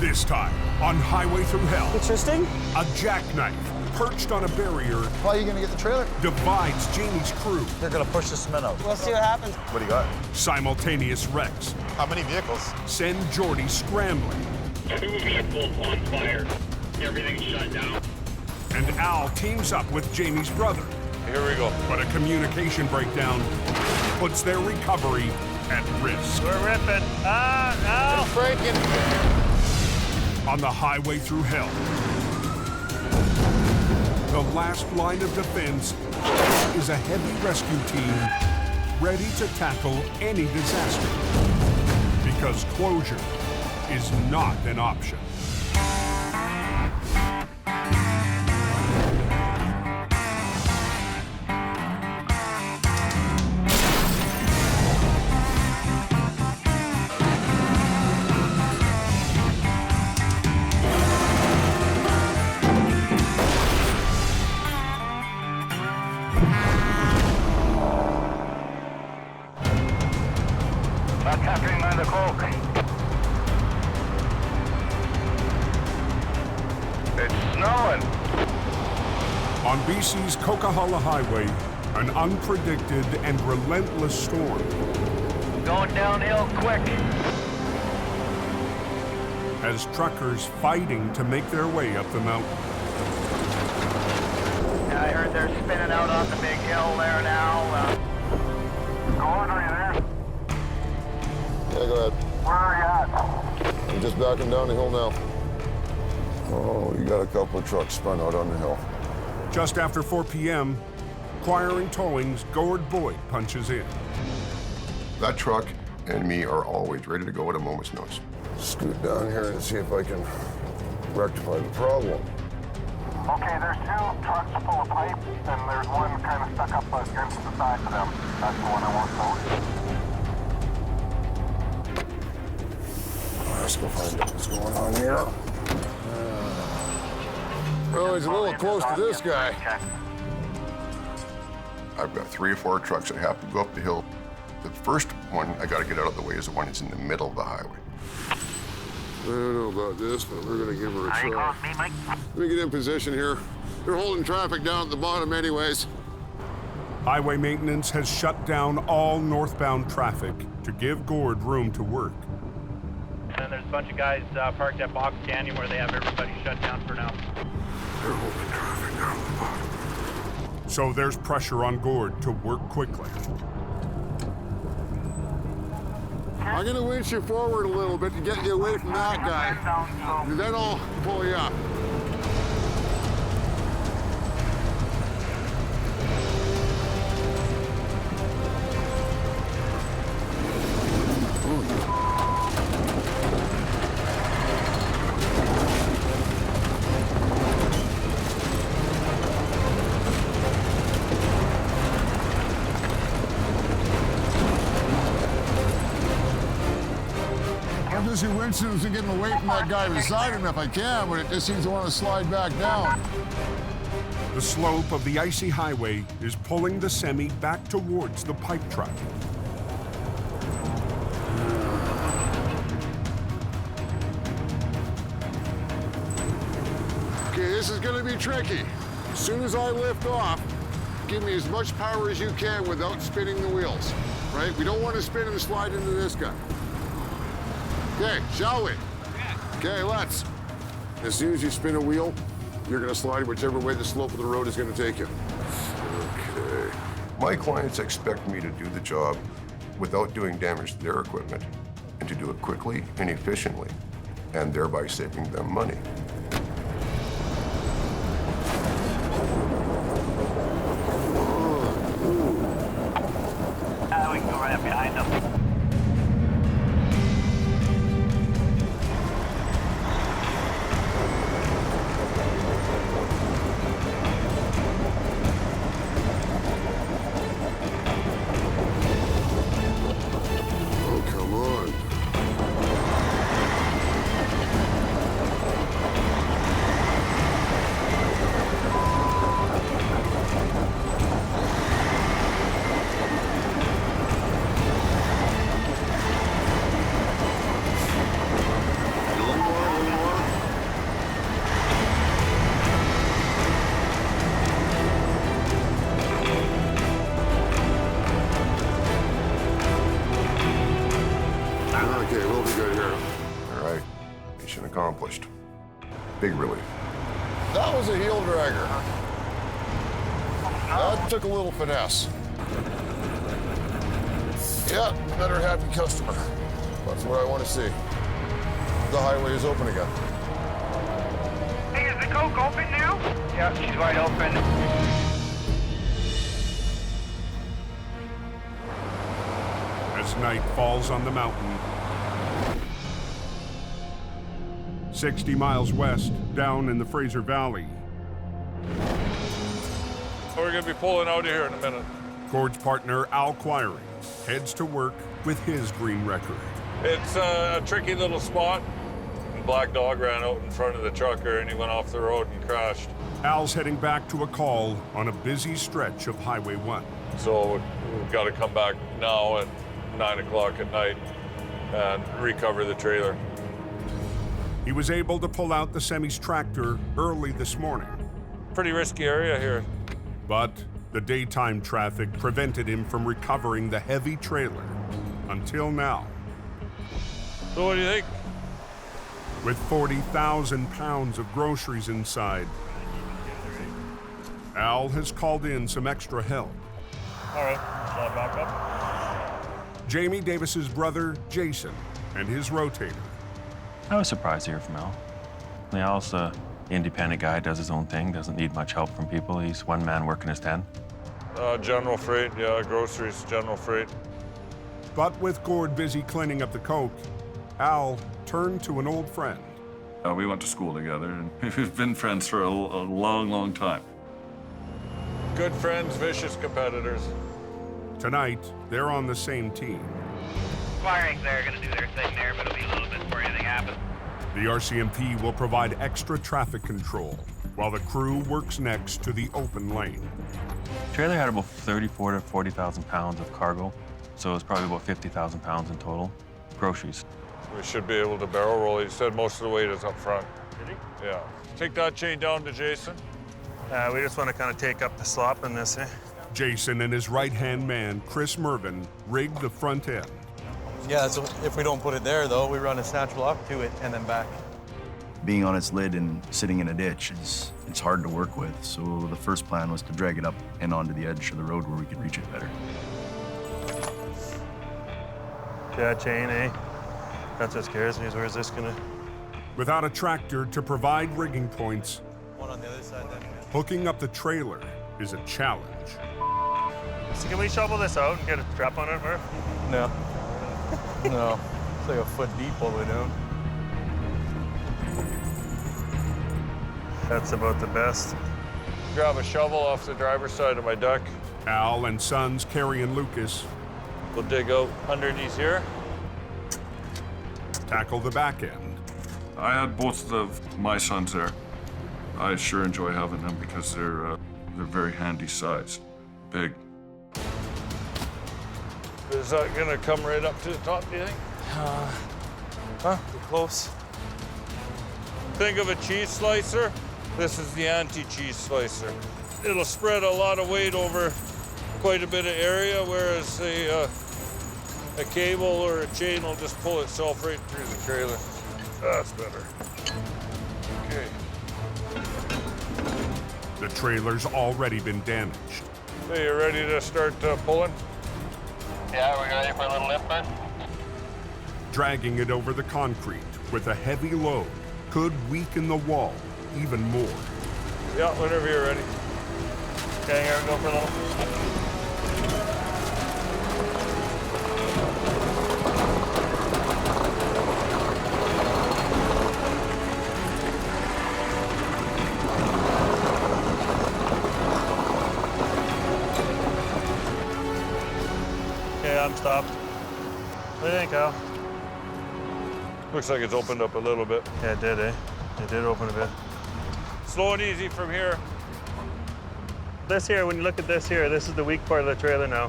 This time, on Highway Thru Hell, Interesting. a jackknife perched on a barrier How are you gonna get the trailer? divides Jamie's crew. They're gonna push the cement out. We'll see what happens. What do you got? Simultaneous wrecks How many vehicles? send Jordy scrambling, 2 vehicles on fire. Everything's shut down. and Al teams up with Jamie's brother. Here we go. But a communication breakdown puts their recovery at risk. We're ripping. Al! It's breaking. On the Highway Thru Hell, the last line of defense is a heavy rescue team ready to tackle any disaster. Because closure is not an option. Not capturing by the cloak. It's snowing. On BC's Coquihalla Highway, an unpredicted and relentless storm Going downhill quick. has truckers fighting to make their way up the mountain. Yeah, I heard they're spinning out on the big hill there now. Gordon, are you there? Yeah, go ahead. Where are you at? I'm just backing down the hill now. Oh, you got a couple of trucks spun out on the hill. Just after 4 p.m., Acquiring Towing's Gord Boyd punches in. That truck and me are always ready to go at a moment's notice. Scoot down here and see if I can rectify the problem. Okay, there's 2 trucks full of pipe, and there's one kind of stuck up against the side of them. That's the one I want to Let's go find out what's going on here. Oh, he's a little close to this guy. I've got 3 or 4 trucks that have to go up the hill. The first one I got to get out of the way is the one that's in the middle of the highway. I don't know about this, but we're going to give her a try. Let me get in position here. They're holding traffic down at the bottom anyways. Highway maintenance has shut down all northbound traffic to give Gord room to work. And there's a bunch of guys parked at Box Canyon where they have everybody shut down for now. They're holding traffic down at the bottom. So there's pressure on Gord to work quickly. I'm going to winch you forward a little bit to get you away from that guy. And then I'll pull you up. I'm just winching and getting away from that guy beside him if I can, but it just seems to want to slide back down. The slope of the icy highway is pulling the semi back towards the pipe truck. Okay, this is going to be tricky. As soon as I lift off, give me as much power as you can without spinning the wheels, right? We don't want to spin and slide into this guy. Okay, shall we? Okay, let's. As soon as you spin a wheel, you're going to slide whichever way the slope of the road is going to take you. Okay. My clients expect me to do the job without doing damage to their equipment and to do it quickly and efficiently, and thereby saving them money. We can go right up behind them. Oh, come on. Mission accomplished. Big relief. That was a heel dragger. That took a little finesse. Yeah, better happy customer. That's what I want to see. The highway is open again. Hey, is the Coke open now? Yeah, she's wide open. As night falls on the mountain, 60 miles west, down in the Fraser Valley, We're gonna be pulling out of here in a minute. Gord's partner Al Quiring heads to work with his green record. It's a tricky little spot. Black dog ran out in front of the trucker and he went off the road and crashed. Al's heading back to a call on a busy stretch of Highway 1. So we've got to come back now at 9 o'clock at night and recover the trailer. He was able to pull out the semi's tractor early this morning, Pretty risky area here. but the daytime traffic prevented him from recovering the heavy trailer until now. So what do you think? With 40,000 pounds of groceries inside, Al has called in some extra help. All right, shall I back up? Jamie Davis's brother, Jason, and his rotator. I was surprised to hear from Al. Al's an independent guy, does his own thing, doesn't need much help from people. He's one man working his 10. General freight, yeah, groceries, general freight. But with Gord busy cleaning up the coke, Al turned to an old friend. We went to school together, and we've been friends for a long, long time. Good friends, vicious competitors. Tonight, they're on the same team. Firing's there, gonna do their thing there, but it'll be a little bit before anything happens. The RCMP will provide extra traffic control, while the crew works next to the open lane. The trailer had about 34 to 40,000 pounds of cargo, so it's probably about 50,000 pounds in total. Groceries. We should be able to barrel roll. He said most of the weight is up front. Did he? Yeah. Take that chain down to Jason. We just want to kind of take up the slop in this, eh? Jason and his right-hand man, Chris Mervin, rigged the front end. Yeah, so if we don't put it there, though, we run a snatch block to it and then back. Being on its lid and sitting in a ditch it's hard to work with. So the first plan was to drag it up and onto the edge of the road where we could reach it better. Yeah, chain, eh? That's what scares me, is where's this gonna... Without a tractor to provide rigging points, One on the other side then. hooking up the trailer is a challenge. So can we shovel this out and get a trap on it, Murph? No. No. It's like a foot deep all the way down. That's about the best. Grab a shovel off the driver's side of my deck. Al and sons Kerry and Lucas We'll dig out underneath here. tackle the back end. I had both of my sons there. I sure enjoy having them because they're very handy size, big. Is that gonna come right up to the top, do you think? We're close. Think of a cheese slicer. This is the anti-cheese slicer. It'll spread a lot of weight over quite a bit of area, whereas a cable or a chain will just pull itself right through the trailer. That's better. Okay. The trailer's already been damaged. So you ready to start pulling? Yeah, we're ready for a little lift, bud? Dragging it over the concrete with a heavy load could weaken the wall even more. Yeah, whenever you're ready. Okay, here we go for a little. Okay, I'm stopped. What do you think, Al? Looks like it's opened up a little bit. Yeah, it did, eh? It did open a bit. Slow and easy from here. This here, when you look at this here, this is the weak part of the trailer now.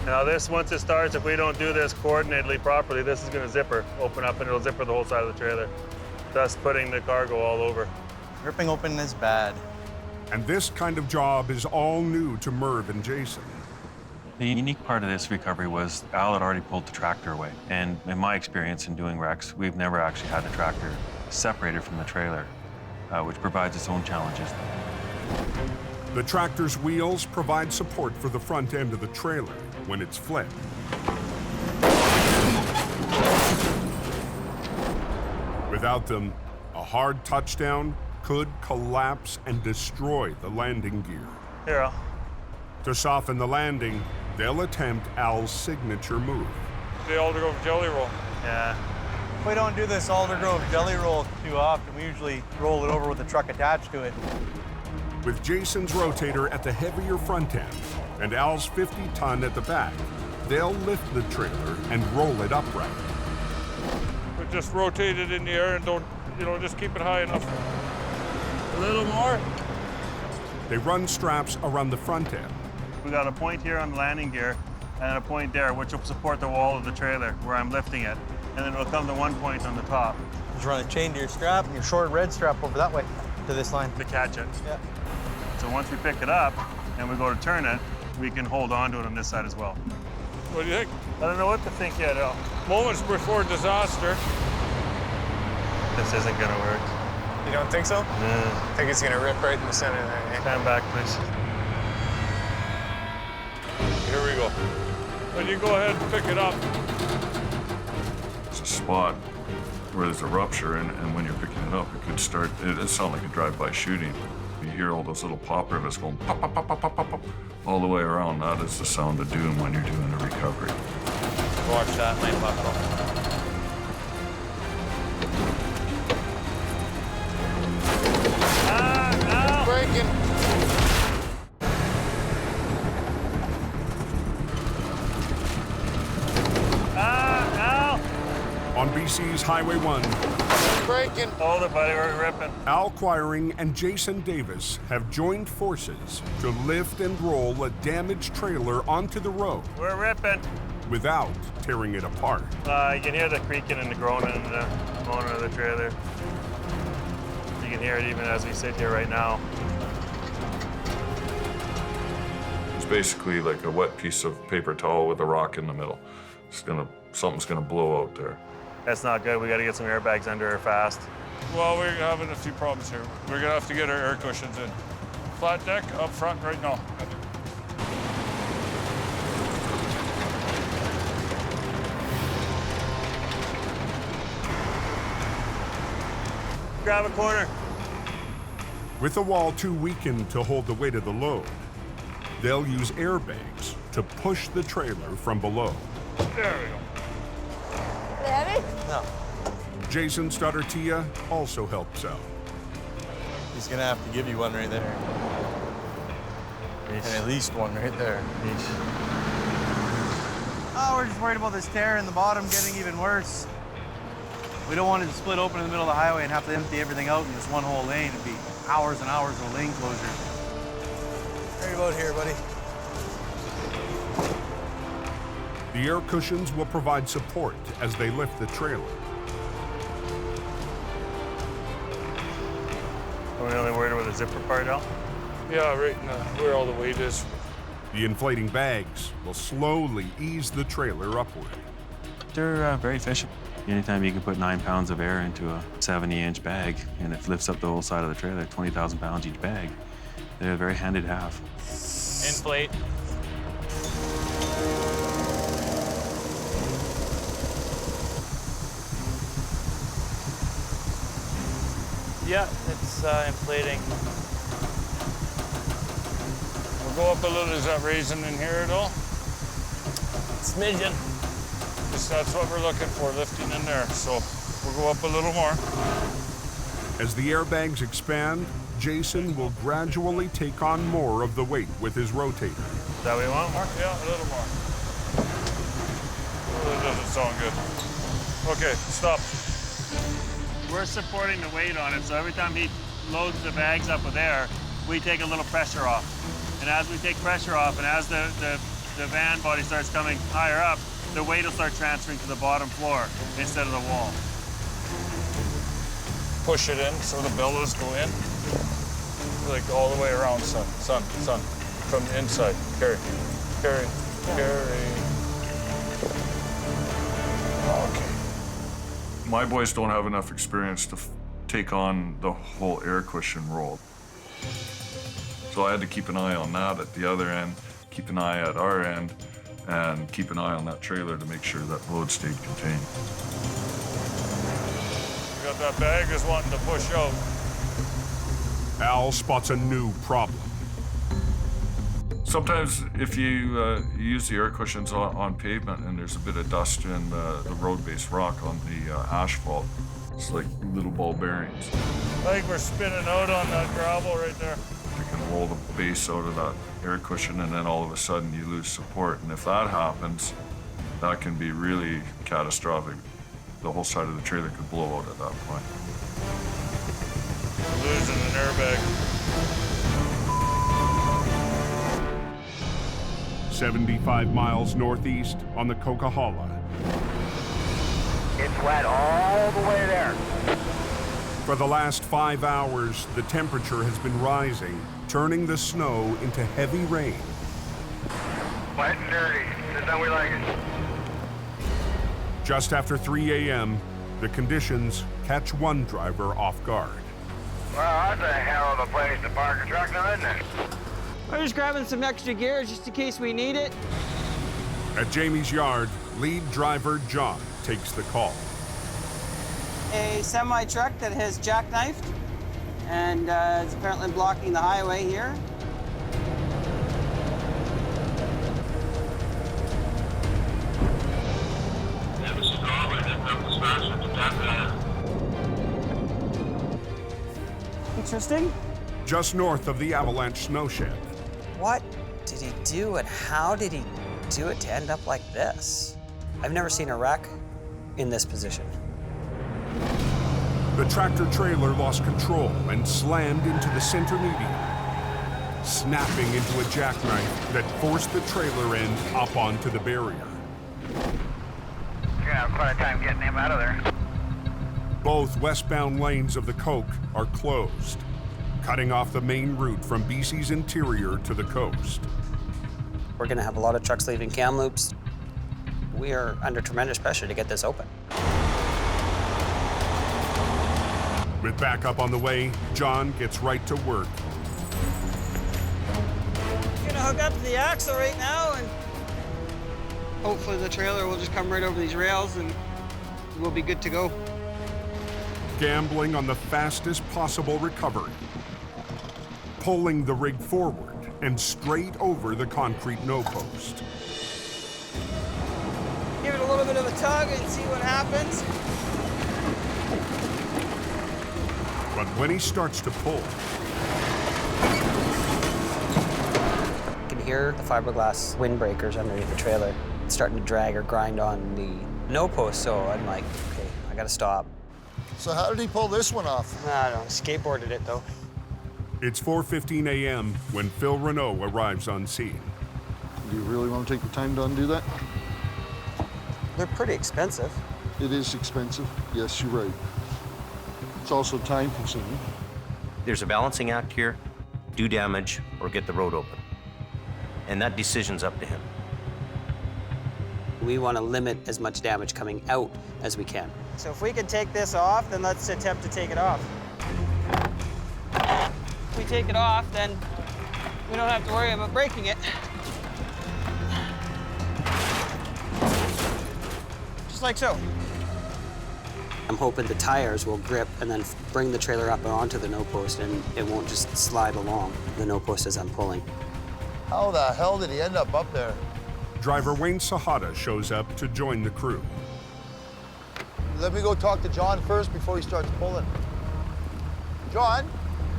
Now this, once it starts, if we don't do this coordinatedly properly, this is gonna zipper, open up and it'll zipper the whole side of the trailer, thus putting the cargo all over. Ripping open is bad. And this kind of job is all new to Merv and Jason. The unique part of this recovery was Al had already pulled the tractor away. And in my experience in doing wrecks, we've never actually had the tractor separated from the trailer, which provides its own challenges. The tractor's wheels provide support for the front end of the trailer when it's flipped. Without them, a hard touchdown could collapse and destroy the landing gear. Here, Al. To soften the landing, they'll attempt Al's signature move. The Aldergrove jelly roll. Yeah. We don't do this Aldergrove jelly roll too often. We usually roll it over with the truck attached to it. With Jason's rotator at the heavier front end and Al's 50-ton at the back, they'll lift the trailer and roll it upright. But just rotate it in the air and don't, just keep it high enough. A little more. They run straps around the front end. We got a point here on the landing gear and a point there, which will support the wall of the trailer where I'm lifting it. And then it'll come to one point on the top. Just run a chain to your strap and your short red strap over that way to this line. To catch it. Yeah. So once we pick it up and we go to turn it, we can hold on to it on this side as well. What do you think? I don't know what to think yet, Al. Moments before disaster. This isn't gonna work. You don't think so? No. I think it's gonna rip right in the center there, eh? Stand back, please. Here we go. When you go ahead and pick it up. It's a spot where there's a rupture, and when you're picking it up, it could start, it sounds like a drive-by shooting. You hear all those little pop rivets going pop, pop, pop, pop, pop, pop, pop, all the way around. That is the sound of doom when you're doing a recovery. Watch that lane buckle. Ah, no! Breaking. On BC's Highway 1, Breaking. Hold it, buddy, we're ripping. Al Quiring and Jason Davis have joined forces to lift and roll a damaged trailer onto the road We're ripping. without tearing it apart. You can hear the creaking and the groaning and the moaning of the trailer. You can hear it even as we sit here right now. It's basically like a wet piece of paper towel with a rock in the middle. Something's gonna blow out there. That's not good. We got to get some airbags under her fast. Well, we're having a few problems here. We're gonna have to get our air cushions in. Flat deck up front right now. Grab a corner. With the wall too weakened to hold the weight of the load, they'll use airbags to push the trailer from below. There we go. Heavy? No. Jason Stuttertia also helps out. He's gonna have to give you one right there. And at least one right there. Oh, we're just worried about this tear in the bottom getting even worse. We don't want it to split open in the middle of the highway and have to empty everything out in this one whole lane. It'd be hours and hours of lane closure. Right about here, buddy. The air cushions will provide support as they lift the trailer. Are we only worried about the zipper part, Al? Yeah, right in where all the weight is. The inflating bags will slowly ease the trailer upward. They're very efficient. Anytime you can put 9 pounds of air into a 70-inch bag and it lifts up the whole side of the trailer, 20,000 pounds each bag, they're very handy to have. Inflate. Yeah, it's inflating. We'll go up a little. Is that raising in here at all? Smidgen. That's what we're looking for, lifting in there. So we'll go up a little more. As the airbags expand, Jason will gradually take on more of the weight with his rotator. Is that what you want, Mark? Yeah, a little more. Oh, that doesn't sound good. Okay, stop. We're supporting the weight on it, so every time he loads the bags up with air, we take a little pressure off. And as we take pressure off, and as the van body starts coming higher up, the weight will start transferring to the bottom floor instead of the wall. Push it in so the bellows go in. Like all the way around, son. From the inside. Carry. Okay. My boys don't have enough experience to take on the whole air cushion role. So I had to keep an eye on that at the other end, keep an eye at our end, and keep an eye on that trailer to make sure that load stayed contained. You got that bag just wanting to push out. Al spots a new problem. Sometimes if you use the air cushions on pavement and there's a bit of dust and the road-based rock on the asphalt, it's like little ball bearings. I think we're spinning out on that gravel right there. You can roll the base out of that air cushion and then all of a sudden you lose support. And if that happens, that can be really catastrophic. The whole side of the trailer could blow out at that point. We're losing an airbag. 75 miles northeast on the Coquihalla. It's wet all the way there. For the last 5 hours, the temperature has been rising, turning the snow into heavy rain. Wet and dirty. That's how we like it. Just after 3 a.m., the conditions catch one driver off guard. Well, that's a hell of a place to park a truck now, isn't it? We're just grabbing some extra gear just in case we need it. At Jamie's yard, lead driver John takes the call. A semi-truck that has jackknifed and is apparently blocking the highway here. Interesting. Just north of the avalanche snow shed. What did he do and how did he do it to end up like this? I've never seen a wreck in this position. The tractor trailer lost control and slammed into the center median, snapping into a jackknife that forced the trailer end up onto the barrier. You're gonna have quite a time getting him out of there. Both westbound lanes of the Coke are closed, cutting off the main route from BC's interior to the coast. We're gonna have a lot of trucks leaving Kamloops. We are under tremendous pressure to get this open. With backup on the way, John gets right to work. Gonna hook up to the axle right now, and hopefully the trailer will just come right over these rails and we'll be good to go. Gambling on the fastest possible recovery, pulling the rig forward and straight over the concrete no-post. Give it a little bit of a tug and see what happens. But when he starts to pull, You can hear the fiberglass windbreakers underneath the trailer. It's starting to drag or grind on the no-post, so I'm like, okay, I gotta stop. So how did he pull this one off? I don't know, skateboarded it though. it's 4:15 a.m. when Phil Renault arrives on scene. Do you really want to take the time to undo that? They're pretty expensive. It is expensive. Yes, you're right. It's also time consuming. There's a balancing act here. Do damage or get the road open. And that decision's up to him. We want to limit as much damage coming out as we can. So if we can take this off, then let's attempt to take it off. If we take it off, then we don't have to worry about breaking it. Just like so. I'm hoping the tires will grip and then bring the trailer up and onto the no-post and it won't just slide along the no-post as I'm pulling. How the hell did he end up there? Driver Wayne Sahada shows up to join the crew. Let me go talk to John first before he starts pulling. John,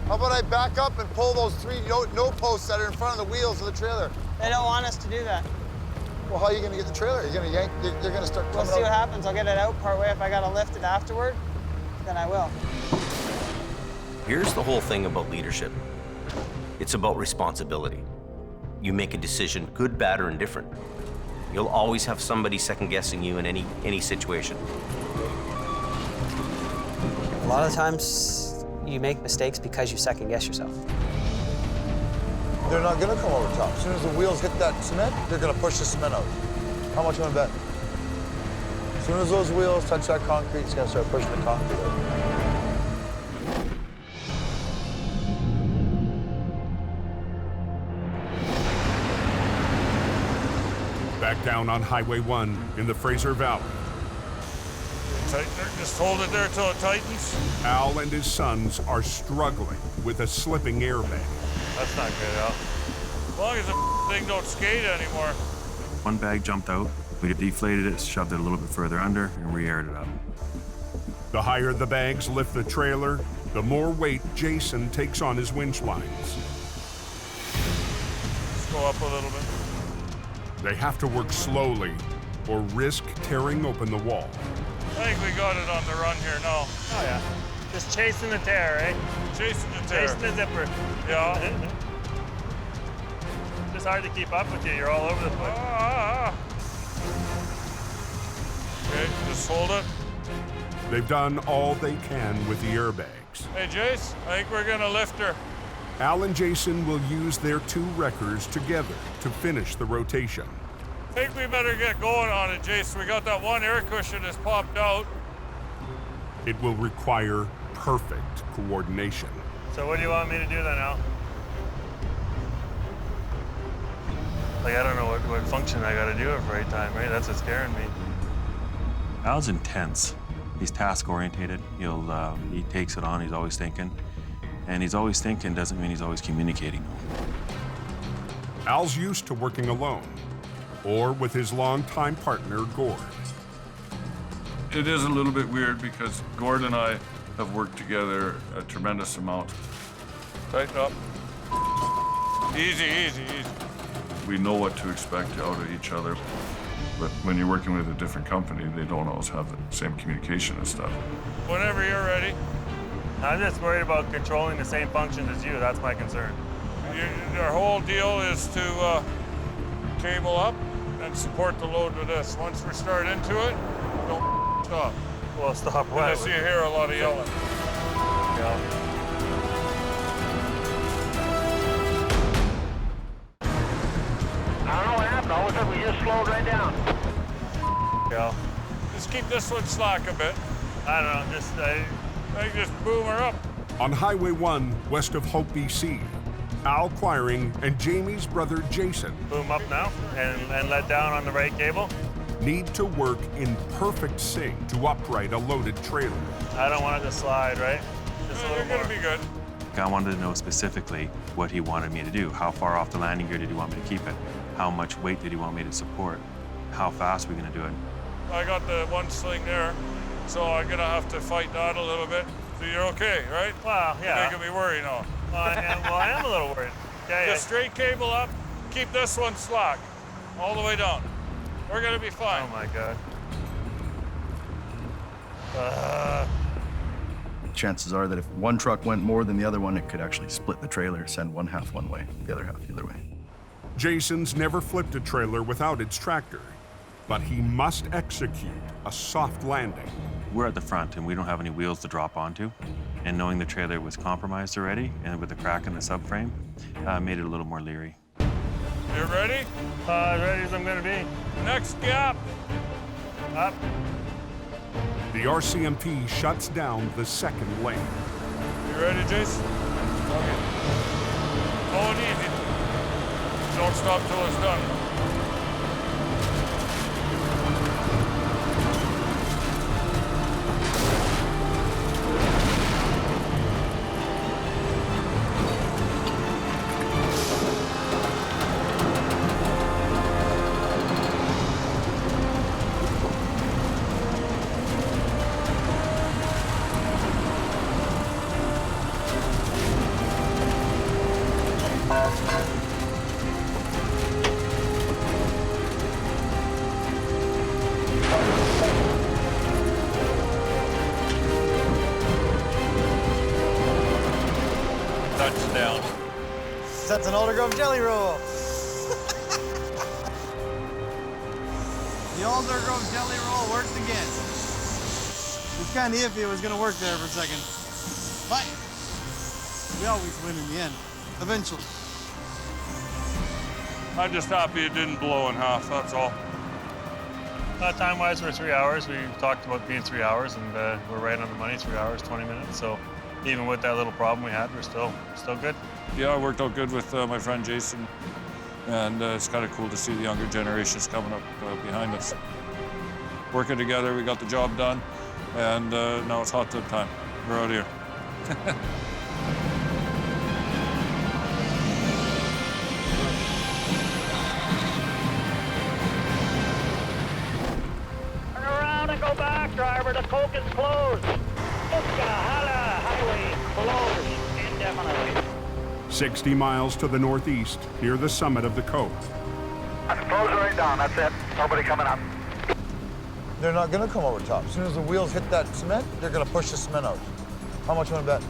how about I back up and pull those three no posts that are in front of the wheels of the trailer? They don't want us to do that. Well, how are you gonna get the trailer? You're gonna yank, they're gonna start We'll coming see what out. happens. I'll get it out part way. If I gotta lift it afterward, then I will. Here's the whole thing about leadership. It's about responsibility. You make a decision, good, bad, or indifferent. You'll always have somebody second-guessing you in any situation. A lot of times, you make mistakes because you second-guess yourself. They're not gonna come over top. As soon as the wheels hit that cement, they're gonna push the cement out. How much you wanna bet? As soon as those wheels touch that concrete, it's gonna start pushing the concrete out. Back down on Highway 1 in the Fraser Valley. Tightener, just hold it there till it tightens. Al and his sons are struggling with a slipping airbag. That's not good, Al. As long as the thing don't skate anymore. One bag jumped out. We deflated it, shoved it a little bit further under, and re-aired it up. The higher the bags lift the trailer, the more weight Jason takes on his winch lines. Let's go up a little bit. They have to work slowly or risk tearing open the wall. I think we got it on the run here now. Oh, yeah. Just chasing the tear, eh? Chasing the tear. Chasing the zipper. Yeah. It's hard to keep up with you. You're all over the place. Okay, just hold it. They've done all they can with the airbags. Hey, Jace, I think we're gonna lift her. Al and Jason will use their 2 wreckers together to finish the rotation. I think we better get going on it, Jace. We got that one air cushion that's popped out. It will require perfect coordination. So what do you want me to do then, Al? Like, I don't know what function I gotta do at the right time, right? That's what's scaring me. Al's intense. He's task-orientated. He takes it on, he's always thinking. And he's always thinking doesn't mean he's always communicating. Al's used to working alone, or with his longtime partner, Gord. It is a little bit weird because Gord and I have worked together a tremendous amount. Tighten up. Easy, easy, easy. We know what to expect out of each other. But when you're working with a different company, they don't always have the same communication and stuff. Whenever you're ready. I'm just worried about controlling the same functions as you. That's my concern. Our whole deal is to cable up and support the load with this. Once we start into it, don't stop. Well, stop what? Unless you hear a lot of yelling. Yeah. I don't know what happened. All of a sudden, we just slowed right down. Yeah. Just keep this one slack a bit. I don't know, I just boom her up. On Highway 1, west of Hope, BC, Al Quiring and Jamie's brother Jason boom up now and let down on the right cable. Need to work in perfect sync to upright a loaded trailer. I don't want it to slide, right? Just You're gonna be good. I wanted to know specifically what he wanted me to do. How far off the landing gear did he want me to keep it? How much weight did he want me to support? How fast are we gonna do it? I got the one sling there, so I'm gonna have to fight that a little bit. So you're okay, right? Well, yeah. You're making me worry now. I am a little worried. Okay. Just straight cable up, keep this one slack, all the way down. We're gonna be fine. Oh my God. Chances are that if one truck went more than the other one, it could actually split the trailer, send one half one way, the other half the other way. Jason's never flipped a trailer without its tractor, but he must execute a soft landing. We're at the front and we don't have any wheels to drop onto. And knowing the trailer was compromised already and with a crack in the subframe, made it a little more leery. You ready? As ready as I'm gonna be. Next gap. Up. The RCMP shuts down the second lane. You ready, Jace? Okay. Go easy. Don't stop till it's done. Touchdown. That's an Aldergrove jelly roll. The Aldergrove jelly roll worked again. It's kind of iffy it was going to work there for a second. But we always win in the end, eventually. I'm just happy it didn't blow in half, that's all. Time-wise, we're 3 hours. We talked about being 3 hours, and we're right on the money, 3 hours, 20 minutes. So even with that little problem we had, we're still good. Yeah, it worked out good with my friend Jason, and it's kind of cool to see the younger generations coming up behind us. Working together, we got the job done, and now it's hot tub time. We're out here. Turn around and go back, driver. The coke is closed. Highway closed indefinitely. 60 miles to the northeast, near the summit of the cove. Close it right down, that's it. Nobody coming up. They're not gonna come over top. As soon as the wheels hit that cement, they're gonna push the cement out. How much you wanna bet?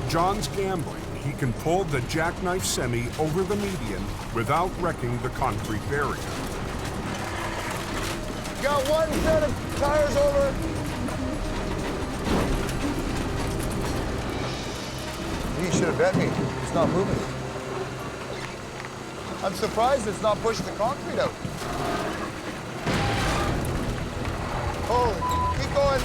John's gambling he can pull the Jackknife semi over the median without wrecking the concrete barrier. Got one set of tires over. You should have bet me. It's not moving. I'm surprised it's not pushing the concrete out. Holy, keep going.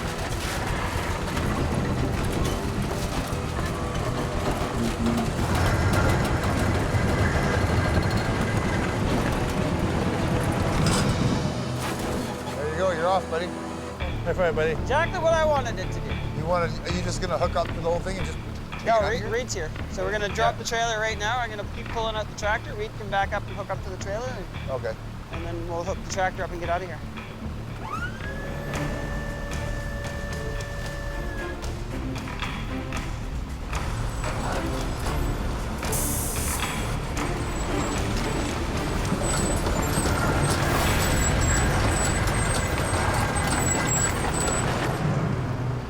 There you go, you're off, buddy. High five, buddy. Exactly what I wanted it to do. Are you just gonna hook up to the whole thing and just... No, Reed's here. So we're gonna drop the trailer right now. I'm gonna keep pulling out the tractor. Reed can back up and hook up to the trailer. Okay. And then we'll hook the tractor up and get out of here.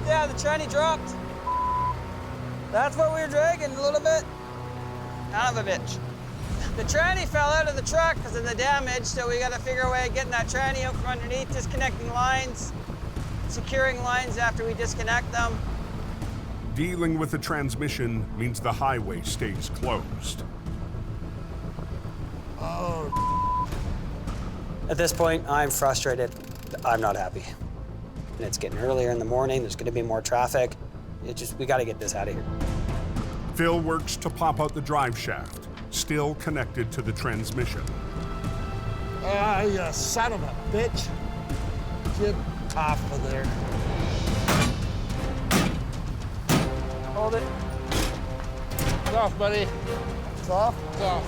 Yeah, the tranny dropped. That's what we were dragging a little bit. Son of a bitch. The tranny fell out of the truck because of the damage, so we got to figure a way of getting that tranny out from underneath, disconnecting lines, securing lines after we disconnect them. Dealing with the transmission means the highway stays closed. Oh. At this point, I'm frustrated. I'm not happy. And it's getting earlier in the morning. There's going to be more traffic. We got to get this out of here. Phil works to pop out the drive shaft, still connected to the transmission. Ah, you son of a bitch. Get off of there. Hold it. It's off, buddy. It's off? It's off.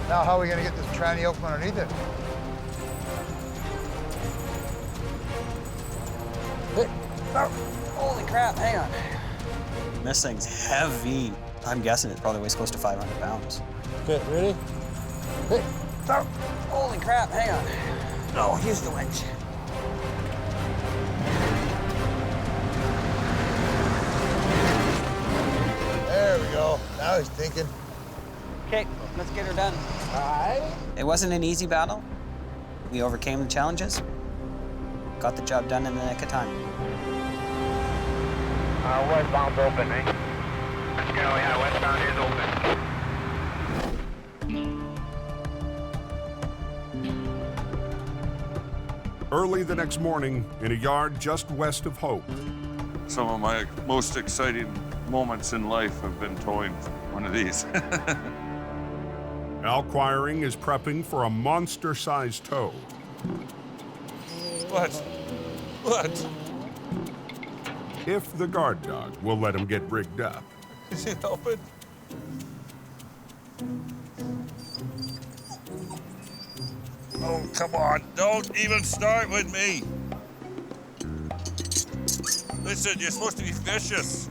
Now how are we gonna get this tranny out from underneath it? Holy crap, hang on. This thing's heavy. I'm guessing it probably weighs close to 500 pounds. Okay, ready? Hey, stop. Holy crap, hang on. Oh, here's the winch. There we go. Now he's thinking. Okay, let's get her done. All right. It wasn't an easy battle. We overcame the challenges. Got the job done in the nick of time. Westbound's open, eh? Yeah, westbound is open. Early the next morning, in a yard just west of Hope. Some of my most exciting moments in life have been towing one of these. Al Quiring is prepping for a monster-sized tow. What? What? If the guard dog will let him get rigged up. Is he helping? Oh, come on. Don't even start with me. Listen, you're supposed to be vicious.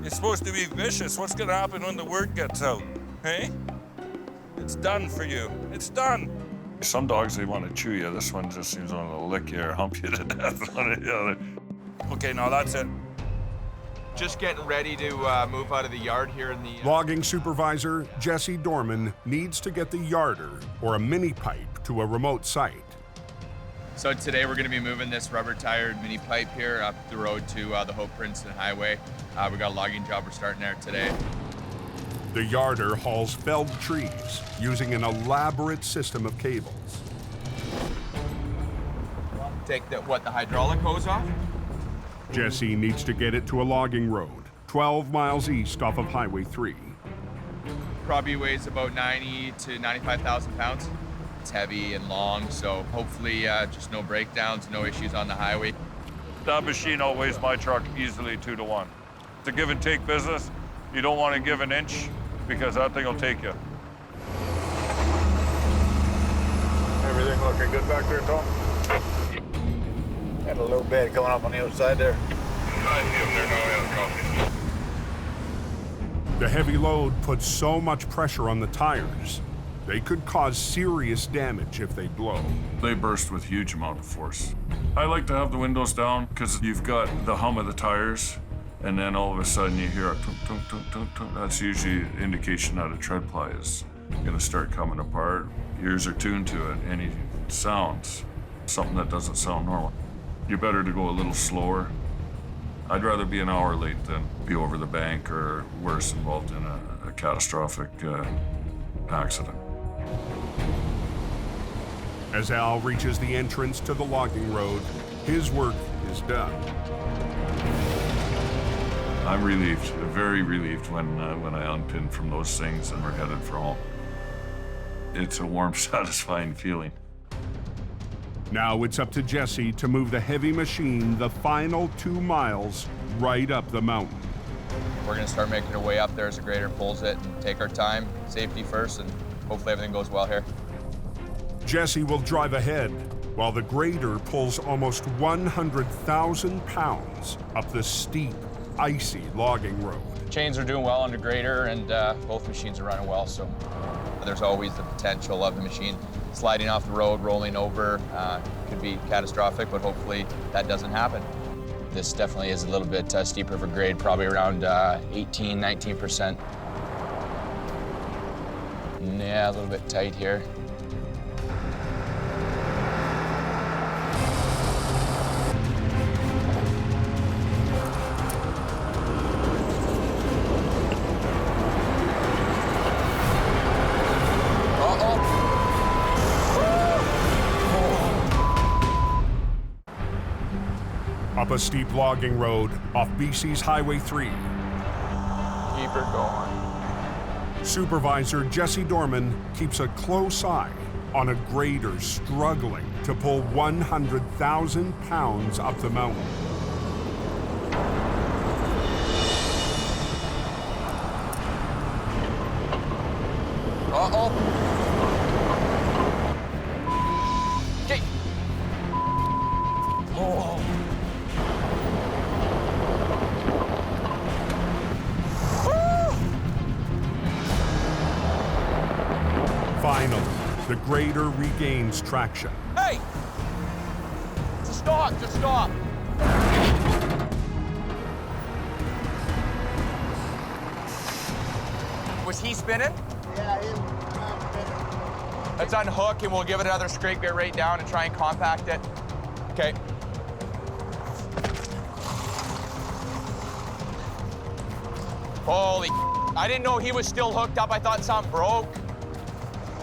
You're supposed to be vicious. What's going to happen when the word gets out? Hey? It's done for you. It's done. Some dogs, they want to chew you. This one just seems to want to lick you or hump you to death. Okay, now that's it. Just getting ready to move out of the yard here in the... Logging supervisor Jesse Dorman needs to get the yarder, or a mini pipe, to a remote site. So today we're going to be moving this rubber-tired mini pipe here up the road to the Hope Princeton Highway. We got a logging job we're starting there today. The yarder hauls felled trees using an elaborate system of cables. Take the hydraulic hose off? Jesse needs to get it to a logging road 12 miles east off of Highway 3. Probably weighs about 90 to 95,000 pounds. It's heavy and long, so hopefully just no breakdowns, no issues on the highway. That machine outweighs my truck easily 2 to 1. It's a give and take business. You don't want to give an inch because that thing will take you. Everything looking good back there, Tom? Had a little bed coming up on the other side there. The heavy load puts so much pressure on the tires, they could cause serious damage if they blow. They burst with huge amount of force. I like to have the windows down because you've got the hum of the tires, and then all of a sudden you hear a tunk, tunk, tunk, tunk, tunk. That's usually an indication that a tread ply is gonna start coming apart. Ears are tuned to it. Any sounds, something that doesn't sound normal. You're better to go a little slower. I'd rather be an hour late than be over the bank or worse, involved in a catastrophic accident. As Al reaches the entrance to the logging road, his work is done. I'm relieved, very relieved when I unpin from those things and we're headed for home. It's a warm, satisfying feeling. Now it's up to Jesse to move the heavy machine the final 2 miles right up the mountain. We're gonna start making our way up there as the grader pulls it and take our time, safety first, and hopefully everything goes well here. Jesse will drive ahead while the grader pulls almost 100,000 pounds up the steep, icy logging road. Chains are doing well on the grader, and both machines are running well, so there's always the potential of the machine sliding off the road, rolling over. Could be catastrophic, but hopefully that doesn't happen. This definitely is a little bit steeper of a grade, probably around 18, 19%. Yeah, a little bit tight here. Up a steep logging road off BC's Highway 3. Keep her going. Supervisor Jesse Dorman keeps a close eye on a grader struggling to pull 100,000 pounds up the mountain. Uh-oh. Okay. Oh. Finally, the grader regains traction. Hey! Just stop, just stop. Was he spinning? Yeah, he was spinning. Let's unhook and we'll give it another scrape, get right down and try and compact it. Okay. Holy, I didn't know he was still hooked up. I thought something broke.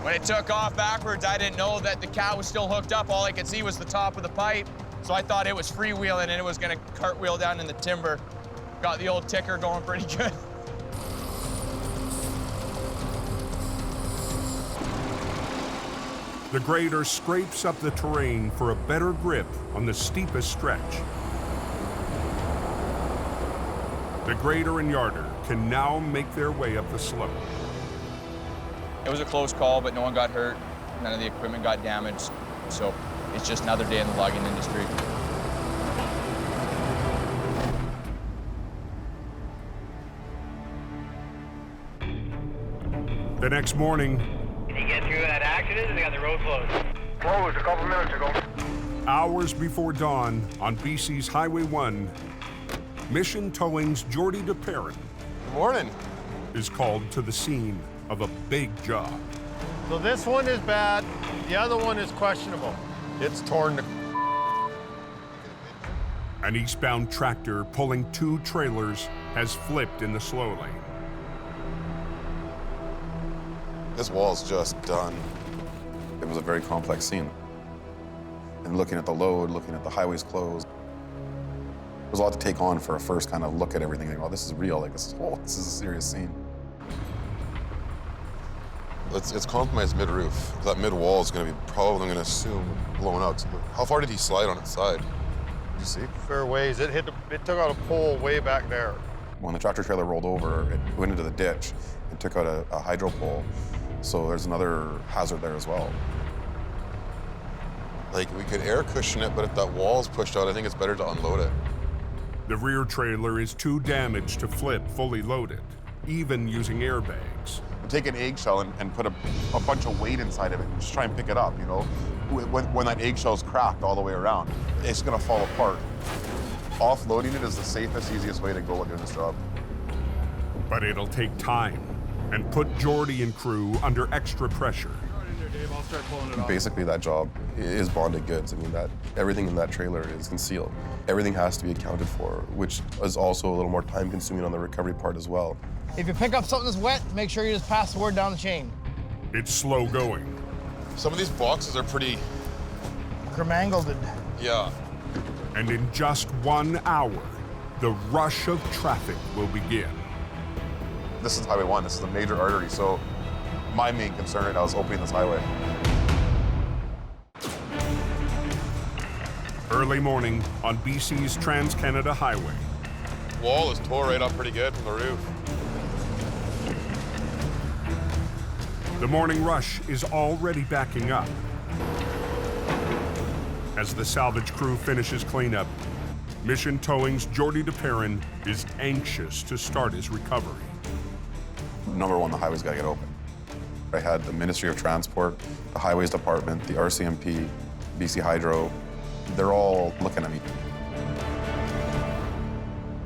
When it took off backwards, I didn't know that the cat was still hooked up. All I could see was the top of the pipe. So I thought it was freewheeling and it was gonna cartwheel down in the timber. Got the old ticker going pretty good. The grader scrapes up the terrain for a better grip on the steepest stretch. The grader and yarder can now make their way up the slope. It was a close call, but no one got hurt. None of the equipment got damaged. So it's just another day in the logging industry. The next morning, Did you get through that accident? They got the road closed. Closed a couple minutes ago. hours before dawn on BC's Highway 1, Mission Towing's Jordy DePerrin Good morning. is called to the scene of a big job. So this one is bad, the other one is questionable. It's torn to... An eastbound tractor pulling 2 trailers has flipped in the slow lane. This wall's just done. It was a very complex scene. And looking at the load, looking at the highways closed, there was a lot to take on for a first kind of look at everything. Like, oh, this is real. Like, this is a serious scene. It's compromised mid-roof. That mid-wall is going to be probably, I'm going to assume, blown out. How far did he slide on its side? Did you see? Fair ways. It took out a pole way back there. When the tractor trailer rolled over, it went into the ditch and took out a hydro pole. So there's another hazard there as well. Like, we could air cushion it, but if that wall's pushed out, I think it's better to unload it. The rear trailer is too damaged to flip fully loaded, even using airbags. Take an eggshell and put a bunch of weight inside of it and just try and pick it up, you know? When that eggshell's cracked all the way around, it's gonna fall apart. Offloading it is the safest, easiest way to go at doing this job. But it'll take time and put Jordy and crew under extra pressure. I'll start pulling it off. Basically, that job is bonded goods. I mean, that everything in that trailer is concealed. Everything has to be accounted for, which is also a little more time-consuming on the recovery part as well. If you pick up something that's wet, make sure you just pass the word down the chain. It's slow going. Some of these boxes are pretty... Cremangled. Yeah. And in just 1 hour, the rush of traffic will begin. This is Highway 1. This is a major artery, so my main concern right now is opening this highway. Early morning on BC's Trans-Canada Highway. Wall is tore right up pretty good from the roof. The morning rush is already backing up. As the salvage crew finishes cleanup, Mission Towing's Jordy DePerrin is anxious to start his recovery. Number one, the highway's got to get open. I had the Ministry of Transport, the Highways Department, the RCMP, BC Hydro. They're all looking at me.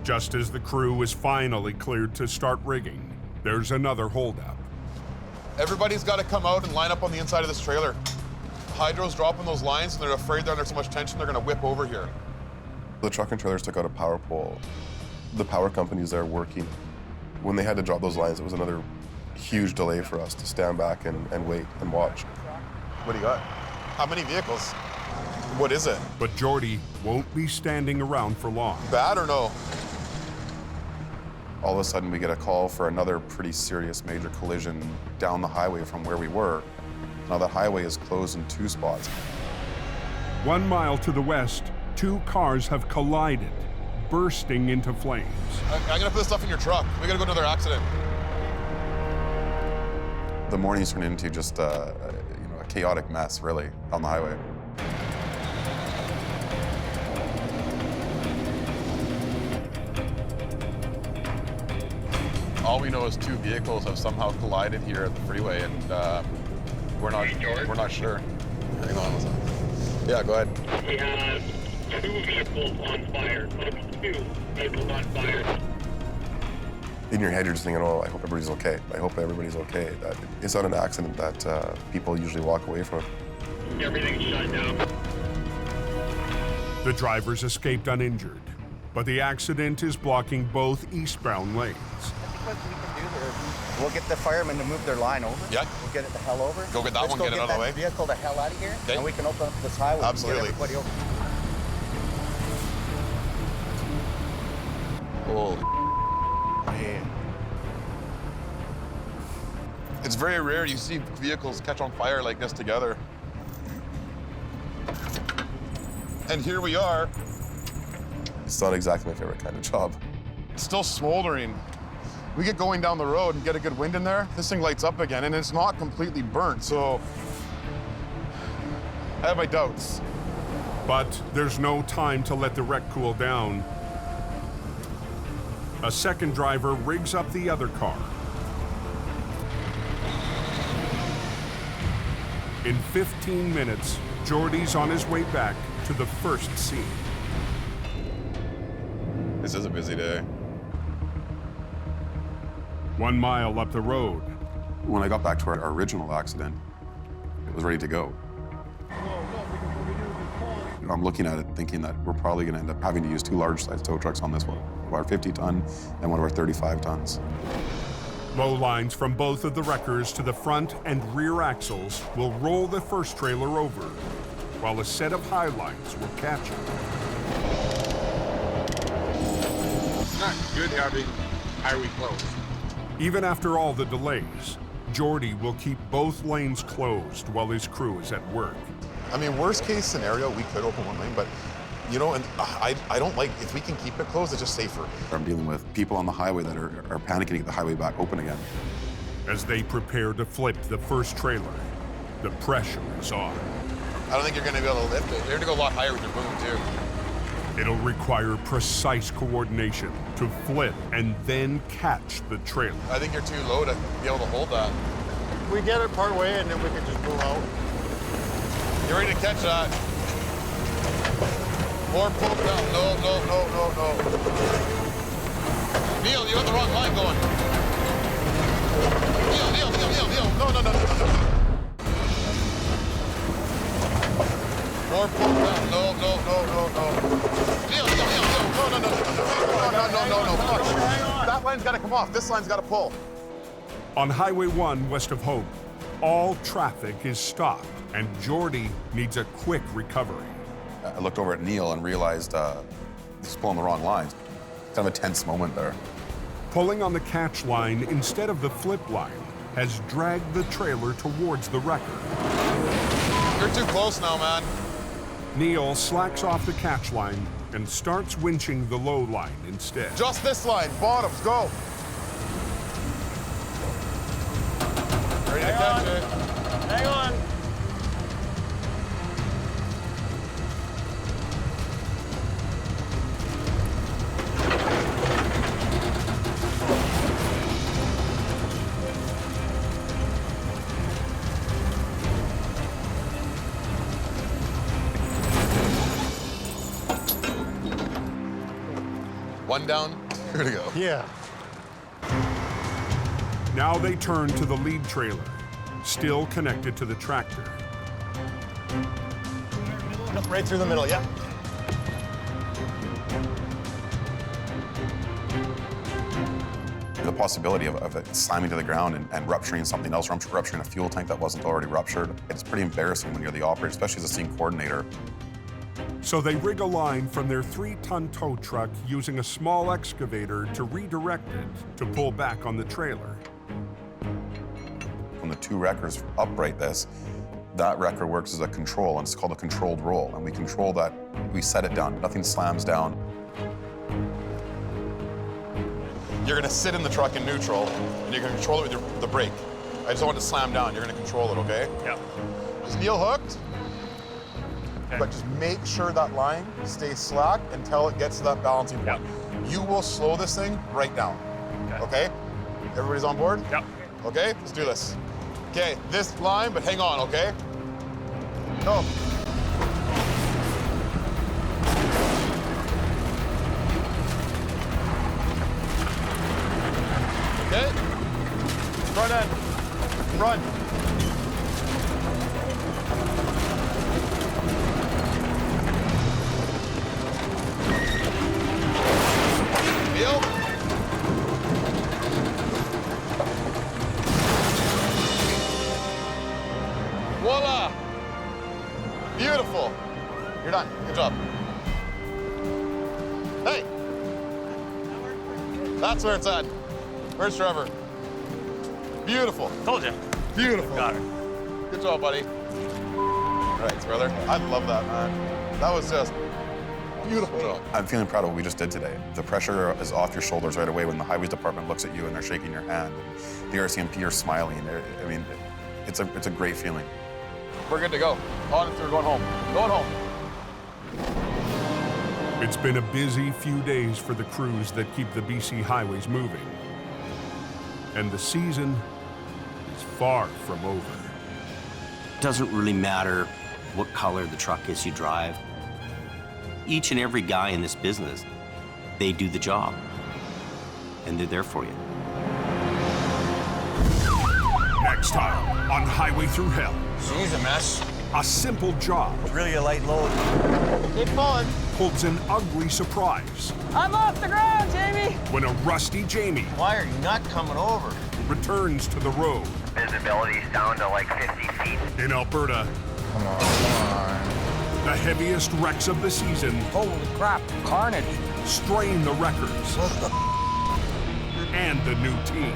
Just as the crew is finally cleared to start rigging, there's another holdup. Everybody's got to come out and line up on the inside of this trailer. Hydro's dropping those lines, and they're afraid they're under so much tension they're going to whip over here. The truck and trailers took out a power pole. The power companies there working. When they had to drop those lines, it was another huge delay for us to stand back and wait and watch. What do you got? How many vehicles? What is it? But Jordy won't be standing around for long. Bad or no? All of a sudden, we get a call for another pretty serious major collision down the highway from where we were. Now the highway is closed in 2 spots. 1 mile to the west, 2 cars have collided, bursting into flames. I'm gonna put this stuff in your truck. We gotta go to another accident. The morning's turned into just a chaotic mess, really, on the highway. All we know is 2 vehicles have somehow collided here at the freeway, and we're not sure. Hang on one second. Yeah, go ahead. We have 2 vehicles on fire. 2 vehicles on fire. In your head, you're just thinking, oh, I hope everybody's okay. I hope everybody's okay. That it's not an accident that people usually walk away from. Everything's shut down. The drivers escaped uninjured, but the accident is blocking both eastbound lanes. What we can do there, we'll get the firemen to move their line over. Yeah. We'll get it the hell over. Go get that one, get it out of the way. Let's go get that vehicle the hell out of here, okay. And we can open up this highway. Absolutely. And get everybody over. Holy man. It's very rare you see vehicles catch on fire like this together. And here we are. It's not exactly my favorite kind of job. It's still smoldering. We get going down the road and get a good wind in there, this thing lights up again, and it's not completely burnt, so I have my doubts. But there's no time to let the wreck cool down. A second driver rigs up the other car. In 15 minutes, Jordy's on his way back to the first scene. This is a busy day. 1 mile up the road. When I got back to our original accident, it was ready to go. I'm looking at it thinking that we're probably going to end up having to use 2 large-sized tow trucks on this one. One of our 50-ton and one of our 35 tons. Low lines from both of the wreckers to the front and rear axles will roll the first trailer over, while a set of high lines will catch it. It's not good having highway closed. Even after all the delays, Jordy will keep both lanes closed while his crew is at work. I mean, worst case scenario, we could open one lane, but you know, and I don't like, if we can keep it closed, it's just safer. I'm dealing with people on the highway that are panicking to get the highway back open again. As they prepare to flip the first trailer, the pressure is on. I don't think you're gonna be able to lift it. You're gonna go a lot higher with your boom too. It'll require precise coordination to flip and then catch the trailer. I think you're too low to be able to hold that. We get it part way and then we can just move out. You're ready to catch that. More pull down. No. Neil, you got the wrong line going. Neil. No. More pull down. No. Neil. No. That line's got to come off. This line's got to pull. On Highway 1 west of Hope, all traffic is stopped and Jordy needs a quick recovery. I looked over at Neil and realized he's pulling the wrong lines. Kind of a tense moment there. Pulling on the catch line instead of the flip line has dragged the trailer towards the wrecker. You're too close now, man. Neil slacks off the catch line and starts winching the low line instead. Just this line, bottoms, go. Ready to catch it. Hang on. One down, here to go. Yeah. Now they turn to the lead trailer, still connected to the tractor. Right through the middle, yeah. The possibility of it slamming to the ground and rupturing something else, rupturing a fuel tank that wasn't already ruptured. It's pretty embarrassing when you're the operator, especially as a scene coordinator. So they rig a line from their 3-ton tow truck using a small excavator to redirect it to pull back on the trailer. When the two wreckers upright this, that wrecker works as a control, and it's called a controlled roll. And we control that, we set it down, nothing slams down. You're gonna sit in the truck in neutral, and you're gonna control it with the brake. I just don't want it to slam down, you're gonna control it, okay? Yep. Is Neil hooked? Okay. But just make sure that line stays slack until it gets to that balancing point. Yep. You will slow this thing right down, okay? Everybody's on board? Yep. Okay, let's do this. Okay, this line, but hang on, okay? Go. Okay, front end, run. Neil? Voila! Beautiful. You're done. Good job. Hey! That's where it's at. Where's Trevor? Beautiful. Told you. Beautiful. Got her. Good job, buddy. Thanks, brother. I love that, man. That was just beautiful. I'm feeling proud of what we just did today. The pressure is off your shoulders right away when the highways department looks at you and they're shaking your hand. And the RCMP are smiling. I mean, it's a great feeling. We're good to go. Honestly, we're going home. Going home. It's been a busy few days for the crews that keep the BC highways moving. And the season is far from over. It doesn't really matter what color the truck is you drive. Each and every guy in this business, they do the job. And they're there for you. Next time on Highway Thru Hell. She's a mess. A simple job. It's really a light load. Keep pulling. Holds an ugly surprise. I'm off the ground, Jamie. when a rusty Jamie Why are you not coming over? returns to the road. Visibility's down to like 50 feet. In Alberta, Come on. the heaviest wrecks of the season Holy crap, carnage. strain the records and the new team.